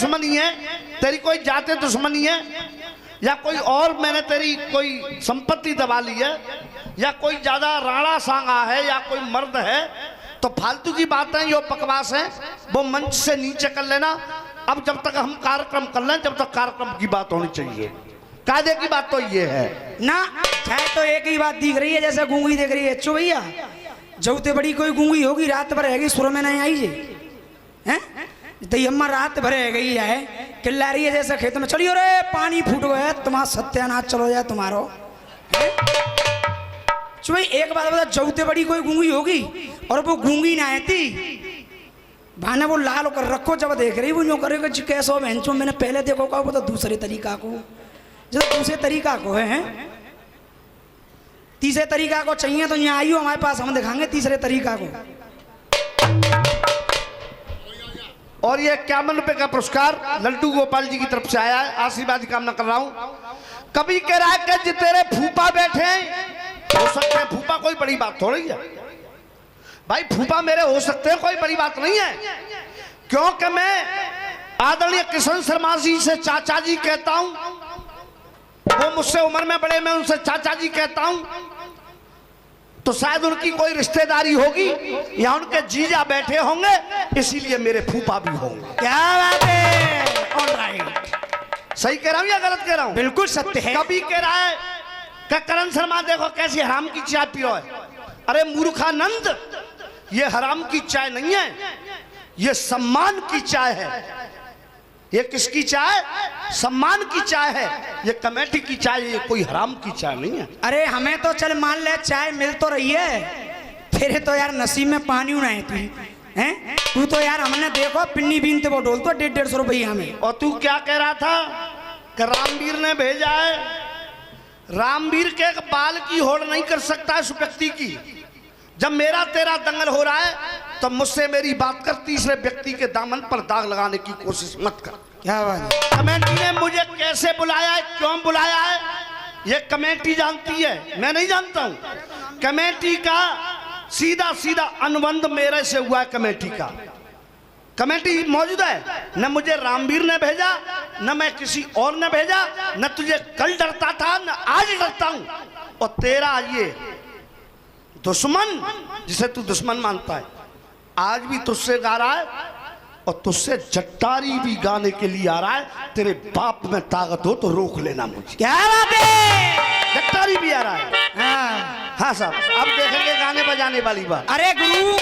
दुश्मनी है, तेरी कोई जाते दुश्मनी है, या कोई और मैंने तेरी कोई संपत्ति दबा ली है, या कोई ज्यादा राणा सांगा है, या कोई मर्द है, तो फालतू की बातें जो बकवास है वो मंच से नीचे कर लेना। अब जब तक हम कार्यक्रम कर लें जब तक कार्यक्रम की बात होनी चाहिए। कायदे की बात तो ये है ना, चाहे तो एक ही बात दिख रही है जैसे गूंगी दिख रही है। चो भैया जौते बड़ी कोई गूंगी होगी रात भर रहेगी सुर में नहीं आई जे हैं तो अम्मा रात भर रह गई है किल्ला रही है जैसे खेत में चलियो रे पानी फूट गया तुम्हारा सत्यानाश चलो जाए तुम्हारो। चो भाई एक बात बता, जौते बड़ी कोई गूंगी होगी और वो गूंगी ना आती भाने वो लाल कर रखो जब देख रही वो यूँ करेगा कैसो बहनचो मैंने पहले देखो का वो तो दूसरे तरीका को जब दूसरे तरीका को है तीसरे तरीका को चाहिए तो यहाँ आइयो हमारे पास हम दिखाएंगे तीसरे तरीका को। और ये 51 रुपए का पुरस्कार लड्डू गोपाल जी की तरफ से आया है, आशीर्वाद की कामना कर रहा हूँ। कभी कह रहा है कि तेरे फूफा बैठे हो सकते हैं, फूफा कोई बड़ी बात थोड़ी है भाई, फूफा मेरे हो सकते हैं कोई बड़ी बात नहीं है, क्योंकि मैं आदरणीय किशन शर्मा जी से चाचा जी कहता हूं, वो मुझसे उम्र में बड़े, मैं उनसे चाचा जी कहता हूं, तो शायद उनकी कोई रिश्तेदारी होगी या उनके जीजा बैठे होंगे इसीलिए मेरे फूफा भी होंगे। क्या बात है, ऑलराइट, सही कह रहा हूं या गलत कह रहा हूं? बिल्कुल सत्य है। कभी कह रहा है कि करण शर्मा देखो कैसी हराम की चाय पियो है। अरे मूर्खानंद, ये हराम की चाय नहीं है, ये सम्मान की चाय है। ये किसकी चाय? सम्मान की चाय है, ये कमेटी की चाय, ये कोई हराम की चाय नहीं है। अरे हमें तो चल मान ले चाय मिल तो रही है, तेरे तो यार नसीब में पानी ना है तू हैं, तू तो यार हमने देखो पिन्नी बीनते वो डोल तो 150 रुपये में। और तू क्या कह रहा था कि रामवीर ने भेजा है? रामवीर के बाल की होड़ नहीं कर सकता है उस व्यक्ति की। जब मेरा तेरा दंगल हो रहा है तो मुझसे मेरी बात कर, तीसरे व्यक्ति के दामन पर दाग लगाने की कोशिश मत कर। क्या बात है? कमेटी ने मुझे कैसे बुलाया है, क्यों बुलाया है, ये कमेटी जानती है, मैं नहीं जानता हूं। कमेटी का सीधा सीधा अनुबंध मेरे से हुआ है। कमेटी का, कमेटी मौजूद है, न मुझे रामवीर ने भेजा न मैं किसी और ने भेजा, न तुझे कल डरता था न आज डरता हूं। और तेरा ये दुश्मन जिसे तू दुश्मन मानता है आज भी तुझसे गा रहा है और तुझसे जट्टारी भी गाने के लिए आ रहा है। तेरे बाप में ताकत हो तो रोक लेना मुझे। क्या बात है, जट्टारी भी आ रहा है। हाँ साहब, अब देखेंगे गाने बजाने वाली बात। अरे गुरु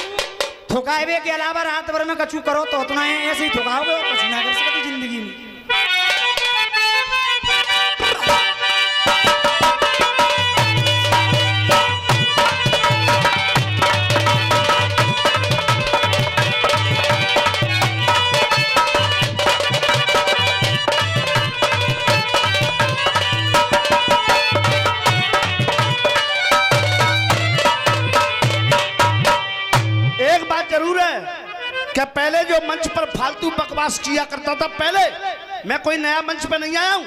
थुकावे के अलावा रात भर में कछु करो तो उतना ऐसे ही थुकाओगे, कुछ ना कर सकती जिंदगी में। क्या पहले जो मंच पर फालतू बकवास किया करता था, पहले मैं कोई नया मंच पे नहीं आया हूं।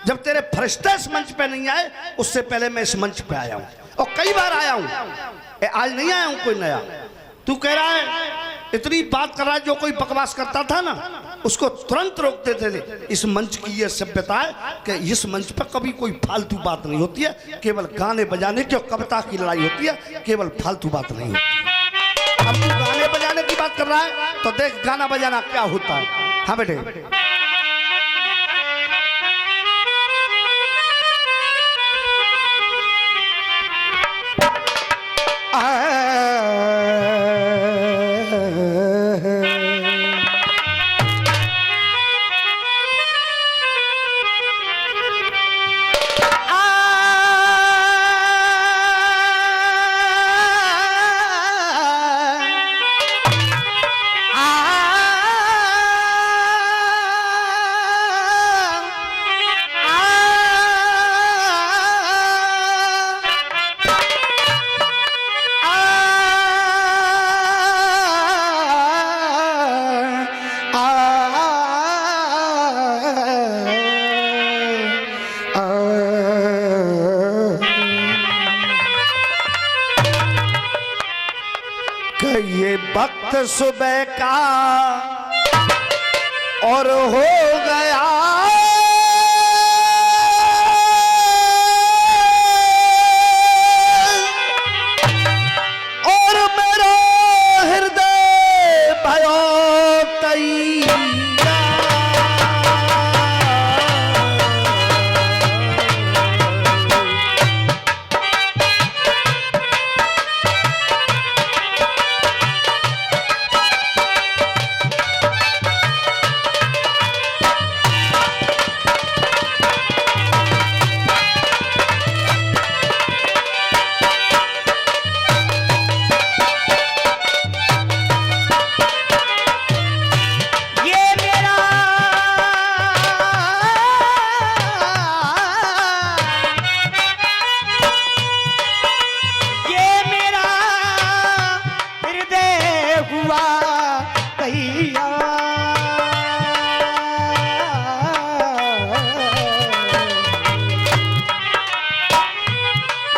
जब तेरे फरिश्ते इस मंच पे नहीं आए उससे पहले मैं इस मंच पे आया हूं और कई बार आया हूं, आज नहीं आया हूं कोई नया। तू कह रहा है इतनी बात कर रहा है, जो कोई बकवास करता था ना उसको तुरंत रोक देते थे। इस मंच की ये सभ्यता है कि इस मंच पर कभी कोई फालतू बात नहीं होती है, केवल गाने बजाने की और कविता की लड़ाई होती है, केवल फालतू बात नहीं होती। अब तू गाने बजाने की बात कर रहा है तो देख गाना बजाना क्या होता है। हाँ बेटे, ये वक्त सुबह का और हो गया और मेरा हृदय भयो तैयार।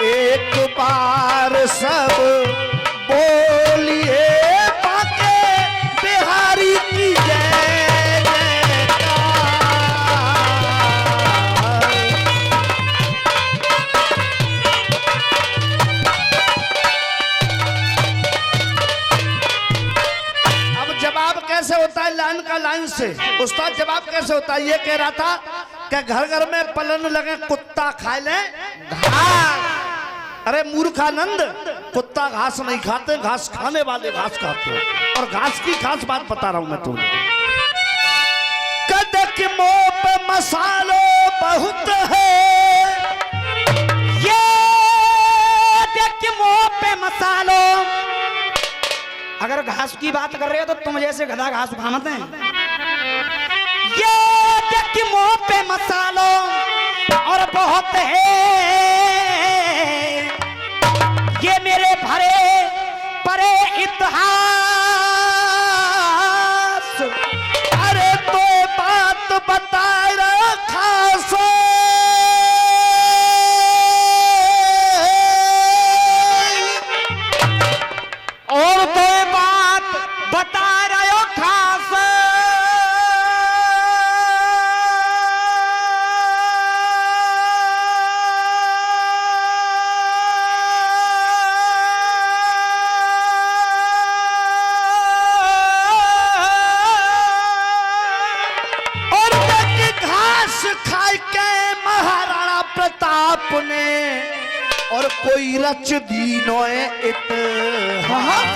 एक बार सब बोलिए बाके बिहारी की जय जयकार। अब जवाब कैसे होता है लाइन का लाइन से? उस्ताद जवाब कैसे होता है? ये कह रहा था कि घर घर में पलन लगे कुत्ता खाए ले घास। अरे मूर्खानंद, कुत्ता घास नहीं खाते, घास खाने वाले घास खाते हैं। और घास की खास बात बता रहा हूं मैं तुम्हें। कदक मुंह पे मसालो बहुत है, ये देख मुंह पे मसालो। अगर घास की बात कर रहे हो तो तुम जैसे गधा घास उखामते हैं। ये देख मुंह पे मसालो और बहुत है, ये मेरे भरे परे इतिहास। अरे तो बात बता रहा खास, और तो बात बता रहे हो खास। खाए के महाराणा प्रताप ने और कोई रच दीनो इतिहास।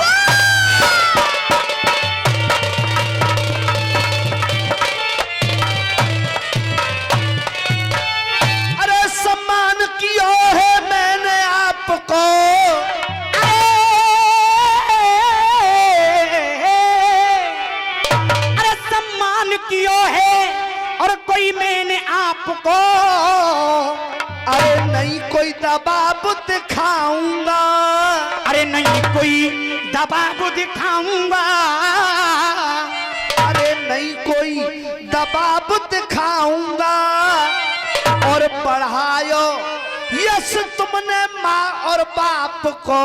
अरे सम्मान किया है मैंने आपको, अरे सम्मान किया है और कोई मैंने आपको। अरे नहीं कोई दबाव दिखाऊंगा, अरे नहीं कोई दबाव दिखाऊंगा। अरे नहीं कोई दबाव दिखाऊंगा। और बढ़ायो यश तुमने माँ और बाप को,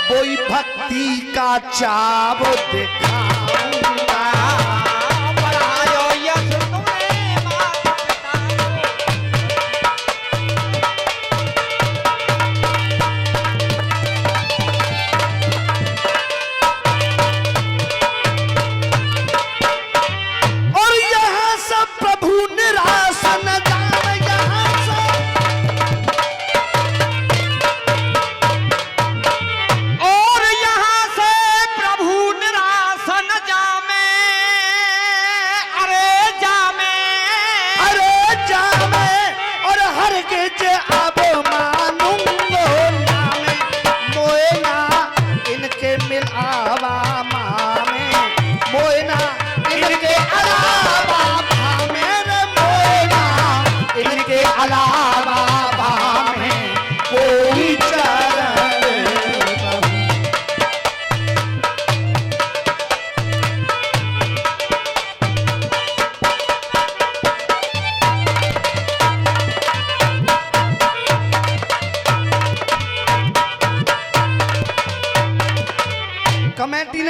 वही भक्ति का चाव दिखाऊंगा।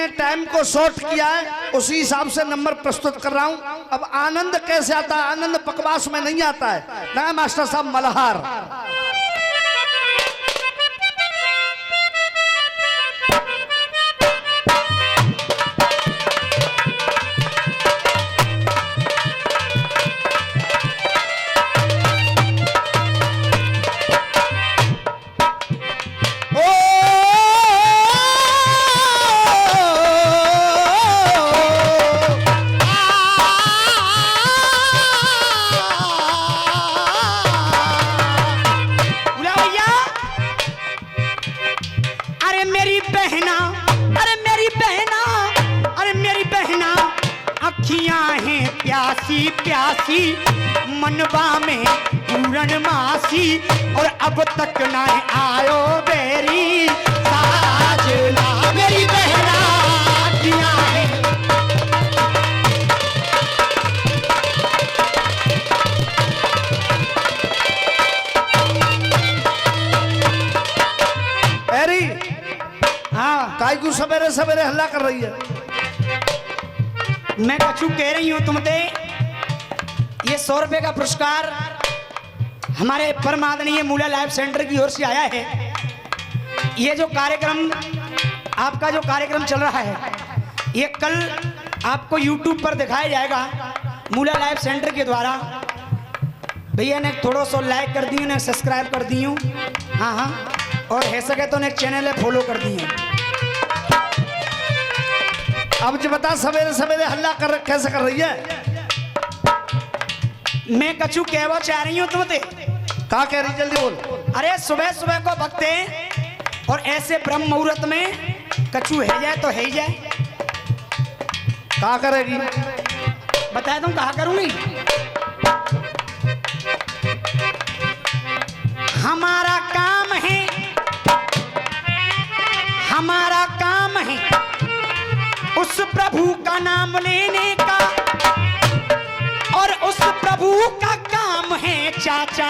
ने टाइम को शॉर्ट किया है, उसी हिसाब से नंबर प्रस्तुत कर रहा हूं। अब आनंद कैसे आता है? आनंद बकवास में नहीं आता है ना मास्टर साहब। मल्हार प्यासी प्यासी मनवा में पूरन मासी, और अब तक ना आयो बेरी साजना। मेरी बहना अखियां हैं। एरी हाँ, काय को सवेरे सवेरे हल्ला कर रही है? मैं कछु कह रही हूं तुमसे, ये 100 रुपए का पुरस्कार हमारे परम आदरणीय मूला लाइफ सेंटर की ओर से आया है। ये जो कार्यक्रम आपका जो कार्यक्रम चल रहा है, ये कल आपको YouTube पर दिखाया जाएगा मूला लाइफ सेंटर के द्वारा। भैया ने थोड़ा सा लाइक कर दियो, ने सब्सक्राइब कर दियो, हाँ हाँ, और है सके तो ने चैनल फॉलो कर दिए। अब जो बता, सवेरे सवेरे हल्ला कर कैसे कर रही है? मैं कछु कहवा चाह रही हूँ तुमसे। कहा कह रही? जल्दी बोल। अरे सुबह सुबह को भगते और ऐसे ब्रह्म मुहूर्त में कछु है जाए तो है ही जाए। कहा करेगी? बताया तुम कहा करूंगी। हमारा काम है, हमारा काम है उस प्रभु का नाम लेने का, और उस प्रभु का काम है चाचा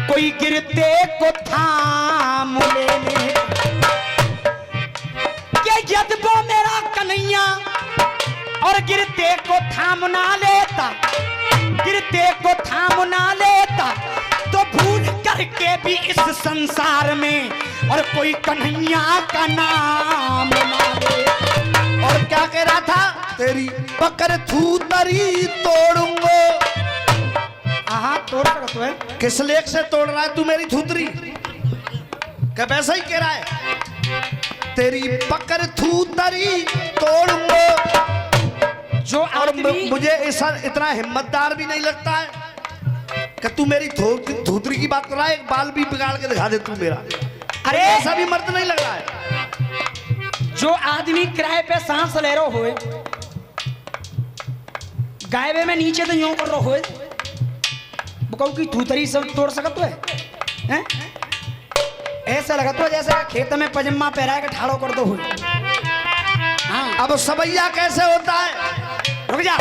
कोई गिरते को थाम लेने। कि यदि वो मेरा कन्हैया और गिरते को थाम ना लेता, गिरते को थाम ना लेता, तो भूल करके भी इस संसार में और कोई कन्हैया का नाम ना लेता। और क्या कह रहा था? तेरी पकड़ थूतरी तोड़ूंगा। हाँ, तोड़ सकते हो। किस लेख से तोड़ रहा है तू मेरी थूतरी? क्या वैसा ही कह रहा है? तेरी पकड़ थूतरी तोड़ूंगा। जो और मुझे ऐसा इतना हिम्मतदार भी नहीं लगता है कि तू मेरी थूतरी की बात कर रहा है। एक बाल भी बिगाड़ के दिखा दे तू मेरा। अरे ऐसा भी मर्द नहीं लग रहा है। जो आदमी किराए पे सांस ले रहा हो, गायबे में नीचे तो यूं कर रहा हो, बुकाऊ की थूतरी सब तोड़ सकत है? ऐसा लगा तो जैसे खेत में पजामा पहरा के ठाड़ो कर दो। हाँ, अब सवैया कैसे होता है? रुक जा।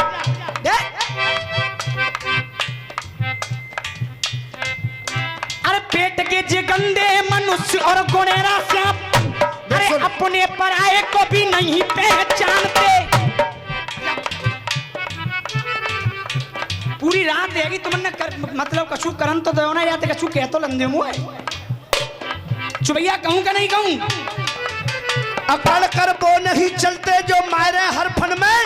अरे पेट के जे गंदे मनुष्य और गुणेरा श्याम, अरे अपने पराये को भी नहीं पहचानते। पूरी रात देगी तुमने मतलब कछु करन तो दो ना जाते, कछु कह तो लंदे मुँह चुभैया कहूं का नहीं कहूं। अकड़ कर वो नहीं चलते जो मारे हर फन में,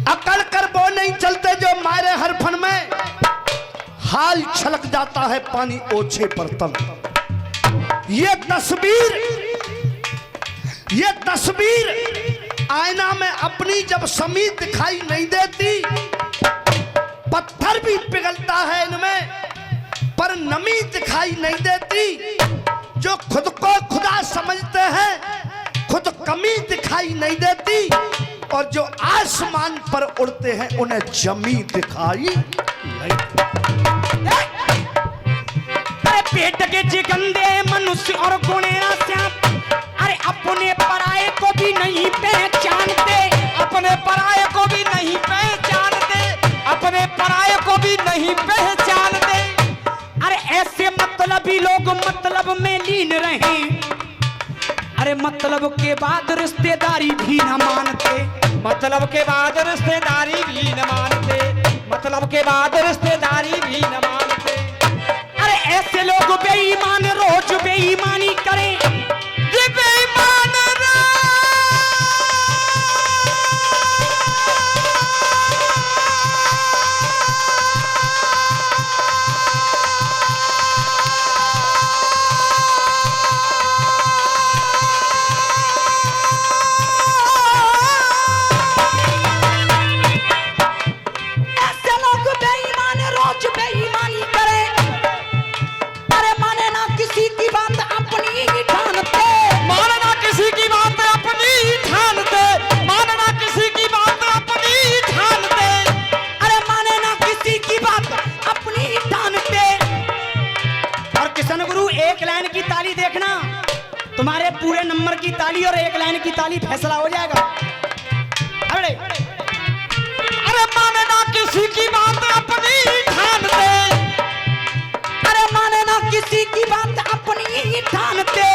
अकड़ कर वो नहीं चलते जो मारे हर फन में, हाल छलक जाता है पानी ओछे पर तल। ये तस्वीर आईना में अपनी जब समी दिखाई नहीं देती, पत्थर भी पिघलता है इनमें पर नमी दिखाई नहीं देती। जो खुद को खुदा समझते हैं खुद कमी दिखाई नहीं देती, और जो आसमान पर उड़ते हैं उन्हें जमी दिखाई नहीं। अरे पेट के जे गंदे मनुष्य और गुणेरा श्याम, अरे अपने पराये को भी नहीं पहचानते, अपने पराये को भी नहीं पहचानते, अपने पराये को भी नहीं पहचानते। अरे ऐसे मतलबी लोग मतलब में लीन रहे, अरे मतलब के बाद रिश्तेदारी भी न मानते, मतलब के बाद रिश्तेदारी भी न मानते, मतलब के बाद रिश्तेदारी भी न मानते। अरे ऐसे लोग बेईमान रोज बेईमानी करें, ये बेईमान ऐसे लोग बेईमान रोज बेईमानी करें, अरे माने ना किसी की बात अपनी ही ठानते, मानना किसी की बात अपनी ही ठानते, मानना किसी की बात अपनी ही ठानते। अरे माने ना किसी की बात अपनी ही ठानते। और किशन गुरु एक लाइन की ताली देखना, तुम्हारे पूरे नंबर की ताली और एक लाइन की ताली फैसला हो जाएगा। अरे अरे मानना किसी की बात अपनी ही ठानते, अरे माने ना किसी की बात अपनी ही ठानते।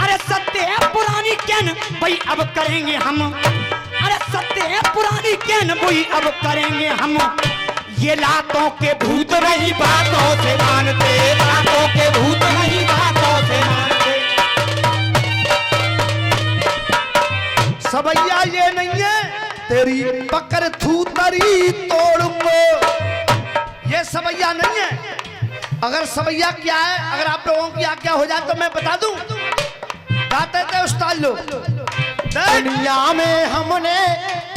अरे सत्य है पुरानी कहन भाई अब करेंगे हम, अरे सत्य है पुरानी कहन भाई अब करेंगे हम। ये लातों के भूत नहीं बातों से मानते, बातों के भूत नहीं बातों से मानते। सवैया ये नहीं है तेरी पकड़ थूतरी तोड़ूंगा, ये सवैया नहीं है। अगर सवैया क्या है, अगर आप लोगों की आज्ञा हो जाए तो मैं बता दूं। गाते थे उस्ताद लोग, दुनिया में हमने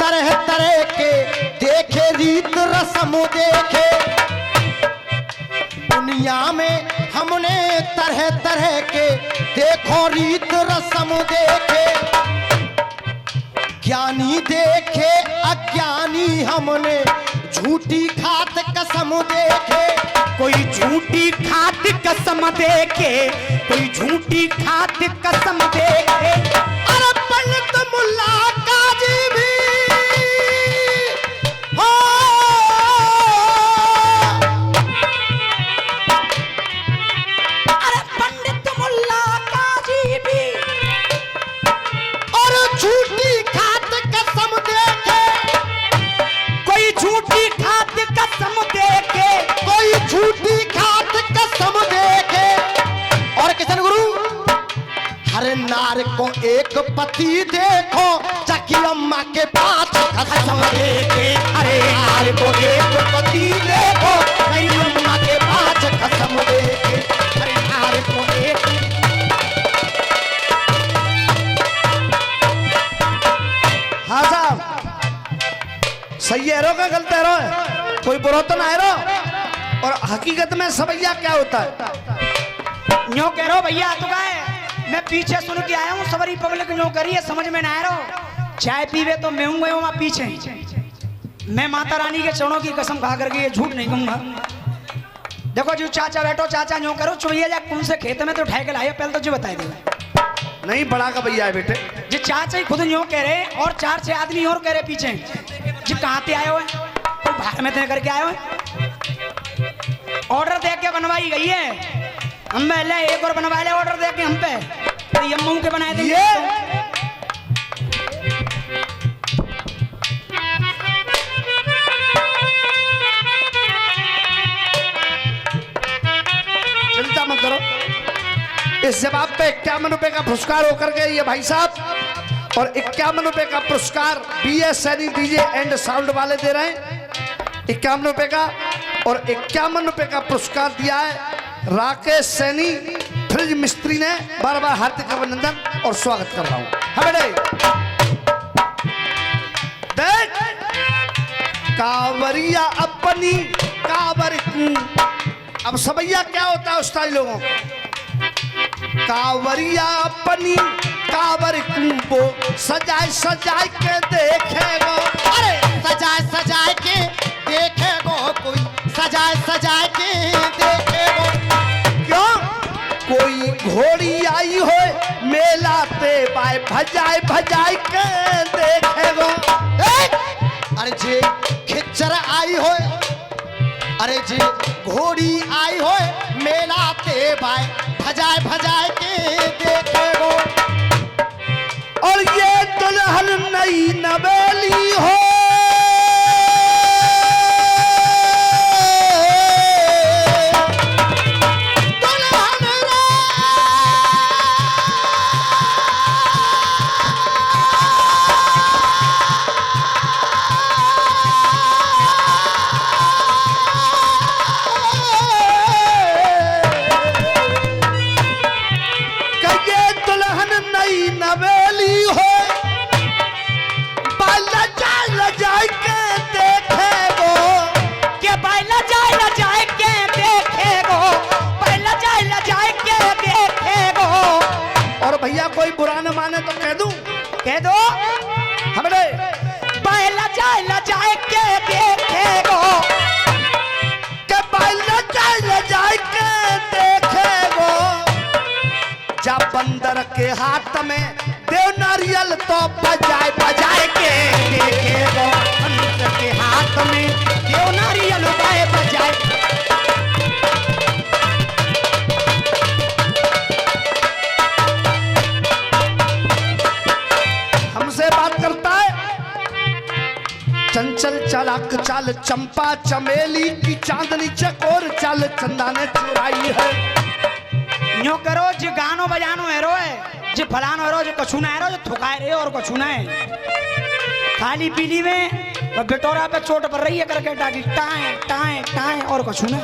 तरह तरह के देखे रीत रस्म देखे, दुनिया में हमने तरह तरह के देखो रीत रस्म देखे। ज्ञानी देखे अज्ञानी हमने झूठी खात कसम देखे, कोई झूठी खात कसम देखे, कोई झूठी खात कसम देखे। अरे पंडित मुल्ला काजी भी हो, अरे पंडित मुल्ला काजी भी और झूठी खात कसम देखे, कोई झूठी खात कसम देखे, कोई झूठी खात कसम देखे। और किशन गुरु हर नार को एक पति देखो, चकी अम्मा के पास कसम देखे। अरे नार को एक पति देखो, चकी अम्मा के पास कसम देखे। अरे नार को एक हाँ साहब सही है रो का गलत है रो, कोई बुरा तो ना है रो। और हकीकत में सवैया क्या होता है? न्यो कह रहा भैया तो का है, मैं पीछे सुन के आया हूँ, सवरी पब्लिक न्यो करी है, समझ में ना आ रहा। चाय पीवे तो मैं हूँ वहाँ पीछे, मैं माता रानी के चरणों की कसम खा करके ये झूठ नहीं कहूंगा। देखो जो चाचा बैठो, चाचा न्यो करो चुहिया जा कौन से खेत में तो उठाए के लाए, पहले तो जो बता देगा। नहीं बड़ा का भैया है बेटे, जी चाचा ही खुद न्यो कह रहे और चार छह आदमी और कह रहे पीछे। जी कहाँ पे आए हो, कोई बाहर में तय करके आए हो, ऑर्डर दे के बनवाई गई है। हम पहले एक और बनवा ले ऑर्डर दे के हम पे, तो ये मुंह के बनाए देंगे। चिंता मत करो, इस जवाब पे 51 रुपए का पुरस्कार होकर के ये भाई साहब और 51 रुपए का पुरस्कार BS Saini DJ and sound वाले दे रहे हैं 51 रुपए का। और 51 रुपए का पुरस्कार दिया है राकेश सैनी फ्रिज मिस्त्री ने। बार बार हार्दिक अभिनंदन और स्वागत कर रहा हूं। हाँ बेटे देख कावरिया अपनी कावर की। अब सवैया क्या होता है उस्ताद लोगों, कावरिया अपनी कावर को सजाए सजाए के देखे वो। अरे सजाए सजाए के देखे वो, कोई सजाए सजाए के देखे वो। क्यों कोई घोड़ी आई हो मेला ते बाय भजाए भजाए के देखे वो। अरे जे खिच्चर आई हो, अरे जे घोड़ी आई हो मेला ते भाई भजाए भजाए के देखे वो। और ये दुल्हन नई नवेली हो, नवेली हो, बाला जाए के देखे गो, के बाला जाए के देखे गो, बाला जाए के देखे गो। और भैया कोई बुरा न माने तो कह दो हमरे बाला जाए के देखे गो, के बाला जाए के देखे गो। जा बंदर के हाथ में देव नारियल तो बजाए के देखे गो, बंदर के हाथ में देव नारियल बजाए। हमसे बात करता है चंचल चालाक चाल चंपा चमेली की चांदनी चकोर चाल चंदा ने चुराई है। न्यो करो जो गानो बजानो हेरो है, जो फलानो हेरो, जो कछु ना हेरो, जो थुकाए रहे और कछु ना है। खाली पीली में बिटोरा पे चोट पड़ रही है करके डाकी टाए टाए टाए और कछु ना।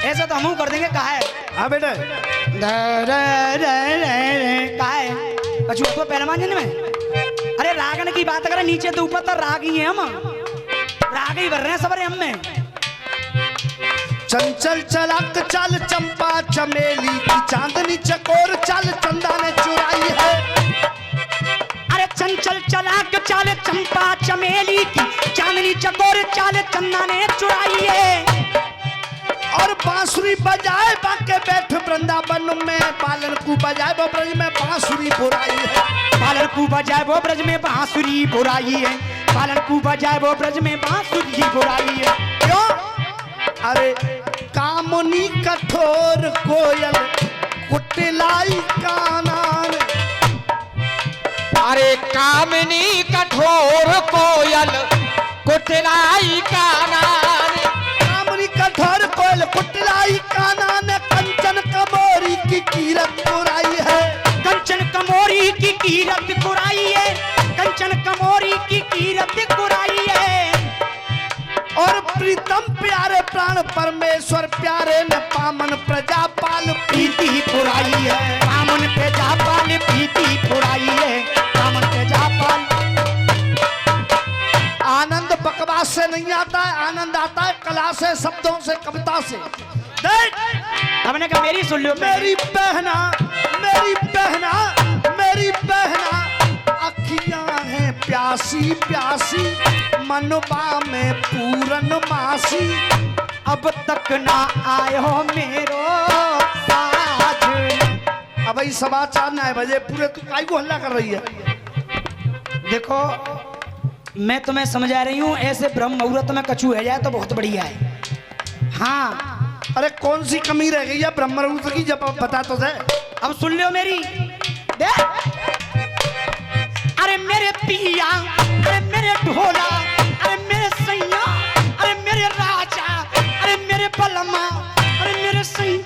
ऐसा तो हम कर देंगे। कहा है हाँ बेटे कहा है कछु उसको पहलवान जन में। अरे रागन की बात करें नीचे तो ऊपर तक राग ही है, हम राग ही भर रहे हैं सबरे हम में। चंचल चलाक चाल चंपा चमेली की चांदनी चकोर चाल चंदा ने चुराई है। अरे चंचल चलाक चाल चंपा चमेली की चांदनी चकोर चाल चंदा ने चुराई है। और बांसुरी बजाए बाके बैठ वृंदावन में, पालन को बजाए वो ब्रज में बांसुरी बुराई है। पालन को बजाए वो ब्रज में बांसुरी बुराई है, पालन को बजाए वो ब्रज में बांसुरी बुराई है। क्यों? अरे कामनी कठोर कोयल कुटिलाई कानन, अरे कामिनी कठोर कोयल कुटिलाई कानन, कामनी कठोर कोयल कुटिलाई कानन, कंचन कमोरी की कीरत बुराई है। कंचन कमोरी की कीरत बुराई है, कंचन कमोरी की कीरत बुराई है। और प्रीतम प्यारे प्राण परमेश्वर प्यारे न पामन प्रजापाल प्रीति पुराई है, पामन प्रजापाल प्रीति पुराई है, पामन प्रजापाल। आनंद बकवास से नहीं आता है, आनंद आता है कला से, शब्दों से, कविता से। देख हमने कहा मेरी सुन लो, मेरी बहना मेरी बहना मेरी बहना, अखियां हैं प्यासी प्यासी, मनवा में पूरन मासी, अब तक ना आए हो मेरो साज। अब ये समाचार ना है बजे पूरे, तू काई को हल्ला कर रही है। देखो मैं तुम्हें समझा रही हूँ, ऐसे ब्रह्म मुहूर्त में कछु है जाए तो बहुत बढ़िया है। हाँ अरे कौन सी कमी रह गई है ब्रह्म मुहूर्त की, जब बता तो दे। अब सुन लो मेरी। देख अरे मेरे पिया, अरे मेरे ढोला, अरे मेरे सैया, अरे मेरे राजा, अरे मेरे पलमा, अरे मेरे सैया।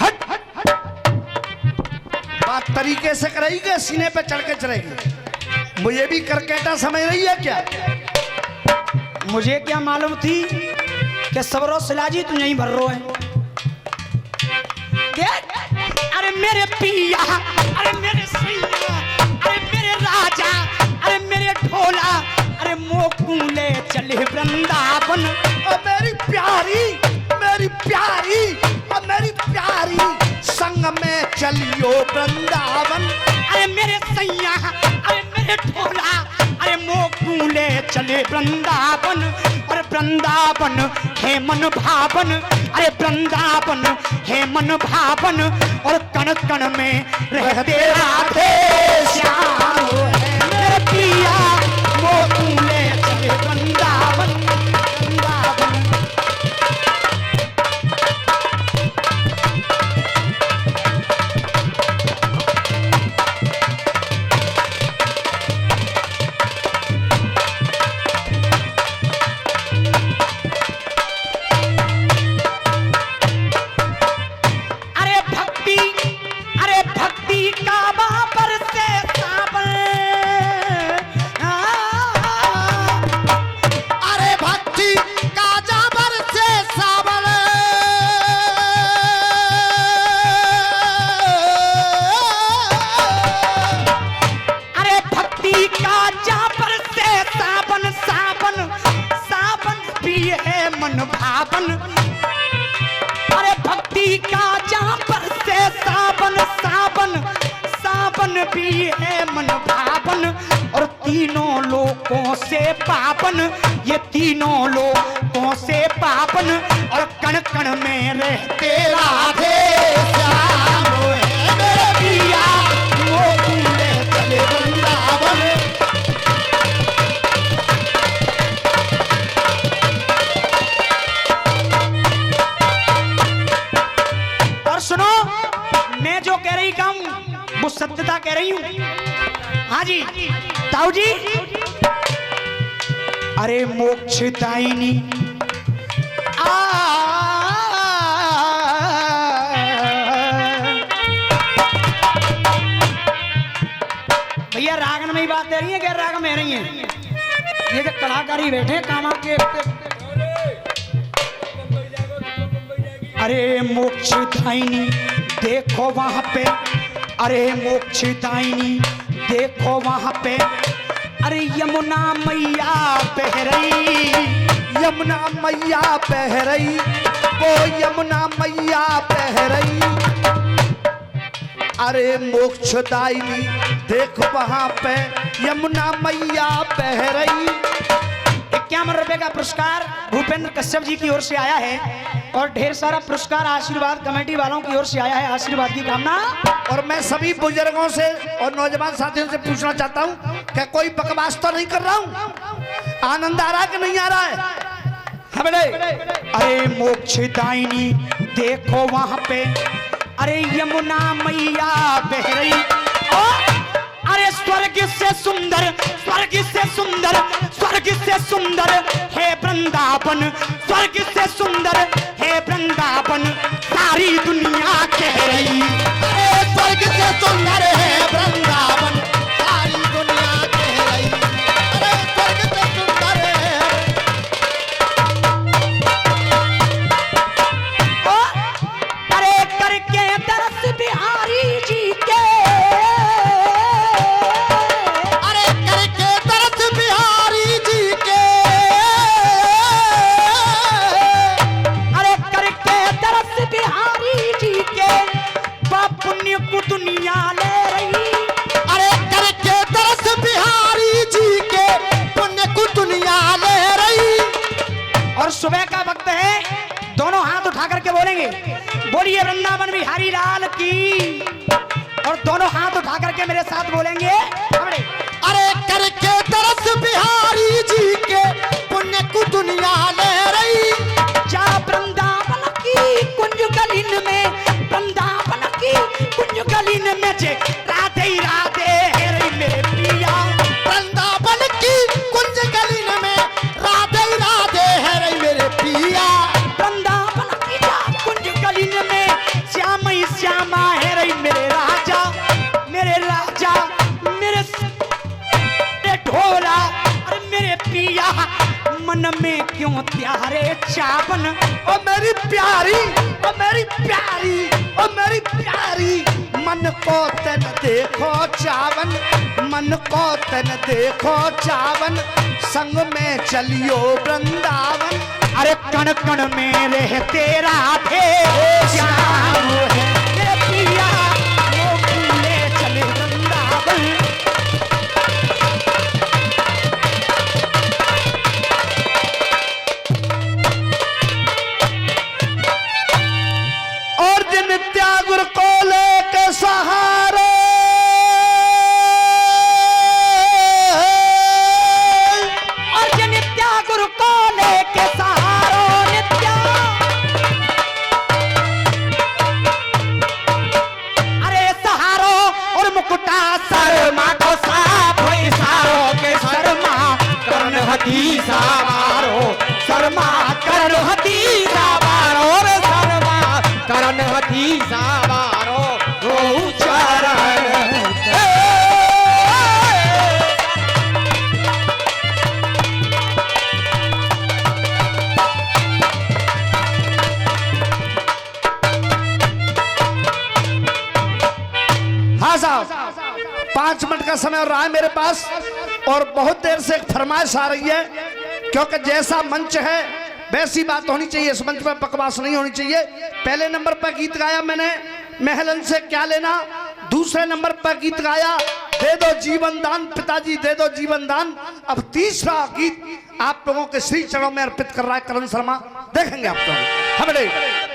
हट हट हट, बात तरीके से करेगी, सीने पे चढ़ के चढ़ेगी। मुझे भी करकेटा समझ रही है क्या? मुझे क्या मालूम थी कि सबरो सिलाजी तुम यहीं भर रो है। अरे मेरे पिया, अरे मेरे सैया, अरे मेरे राजा, अरे मेरे ढोला, अरे मोकूले चले वृंदावन। और मेरी प्यारी मेरी प्यारी और मेरी प्यारी, संग में चलियो वृंदावन। अरे मेरे सैया, अरे मेरे ढोला, अरे मोकूले चले वृंदावन। अरे वृंदावन है मन भावन, अरे वृंदावन है मन भावन, और कण कण में रहते राधे श्याम है मेरे पिया, मोकूले चले वृंदावन वृंदावन। मन भावन। अरे भक्ति का जहाँ पर से सावन सावन सावन भी है मन भावन। और तीनों लोकों से पावन, ये तीनों लोकों से पावन। और कण कण में रहते राधे श्याम है मेरे पिया, वो पूरे चले वृंदावन। और सुनो, मैं जो कह रही कहूं वो सत्यता कह रही हूं। हाँ जी ताऊ जी। अरे मोक्षदायिनी भैया रागन में ही बात दे रही है, गैर राग में रही है। ये जो कलाकारी बैठे कामा के। अरे मोक्षदायिनी देखो वहां पे, अरे मोक्षदायिनी देखो वहां पे। अरे यमुना मैया बह रही, यमुना मैया बह रही, वो यमुना मैया बह रही। अरे मोक्षदायिनी देख वहां पे यमुना मैया बह रही। 51 रुपए का पुरस्कार भूपेंद्र कश्यप जी की ओर से आया है। और ढेर सारा पुरस्कार आशीर्वाद कमेटी वालों की ओर से आया है। आशीर्वाद की कामना। और मैं सभी बुजुर्गों से और नौजवान साथियों से पूछना चाहता हूँ कि कोई बकवास तो नहीं कर रहा हूँ? आनंद आ रहा है कि नहीं आ रहा है? हाँ बेटे। अरे मोक्षदायिनी देखो वहां पे, अरे यमुना मैया बह रही। अरे स्वर्ग से सुंदर, स्वर्ग से सुंदर, स्वर्ग से सुंदर है वृंदावन। स्वर्ग से सुंदर है वृंदावन, सारी दुनिया कह रही। अरे स्वर्ग से सुंदर है वृंदावन, सारी दुनिया कह रही। अरे स्वर्ग से सुंदर है। अरे करके दरस बिहारी जी के, दुनिया ले रही। अरे करके दरस बिहारी जी के पुण्य को दुनिया ले रही। और सुबह का वक्त है, दोनों हाथ उठा करके बोलेंगे, बोलिए वृंदावन बिहारी लाल की। और दोनों हाथ उठा करके मेरे साथ बोलेंगे, अरे करके दरस बिहारी जी के पुण्य को दुनिया ले रही। जा वृंदावन की कुंज गलिन में, वृंदावन की कुंज गलिन में जे राधे राधे है रे मेरे पिया। वृंदावन की कुंज गलिन में राधे राधे है रे मेरे पिया। वृंदावन की जा कुंज गलिन में श्याम ही श्यामा है रे मेरे राजा, मेरे राजा, मेरे ढोला। अरे मेरे पिया मन में क्यों प्यारे चावन। ओ मेरी प्यारी, ओ मेरी प्यारी, ओ मेरी प्यारी, मन को तन देखो चावन, मन को तन देखो चावन, संग में चलियो वृंदावन। अरे कण कण में रहते राधे श्याम है मेरे पिया, वो भूले चले वृंदावन। और जिन त्यागुर को लेके सहारे, और जिन त्यागुर को लेके सहारो नित्या। अरे सहारो और मुकुटा शर्मा को साफ सारो के शर्मा कर्ण हतीसा मारो, शर्मा कर्ण हतीसा मारो, शर्मा कर्ण हतीसा मारो। ओ चरण हाँ साहब 5 मिनट का समय और रहा है मेरे पास, और बहुत देर से एक फरमाइश आ रही है, क्योंकि जैसा मंच है वैसी बात होनी चाहिए, इस मंच पर बकवास नहीं होनी चाहिए। पहले नंबर पर गीत गाया मैंने महलन से क्या लेना, दूसरे नंबर पर गीत गाया दे दो जीवन दान पिताजी दे दो जीवन दान। अब तीसरा गीत आप लोगों के श्री चरणों में अर्पित कर रहा है करण शर्मा, देखेंगे आप लोग।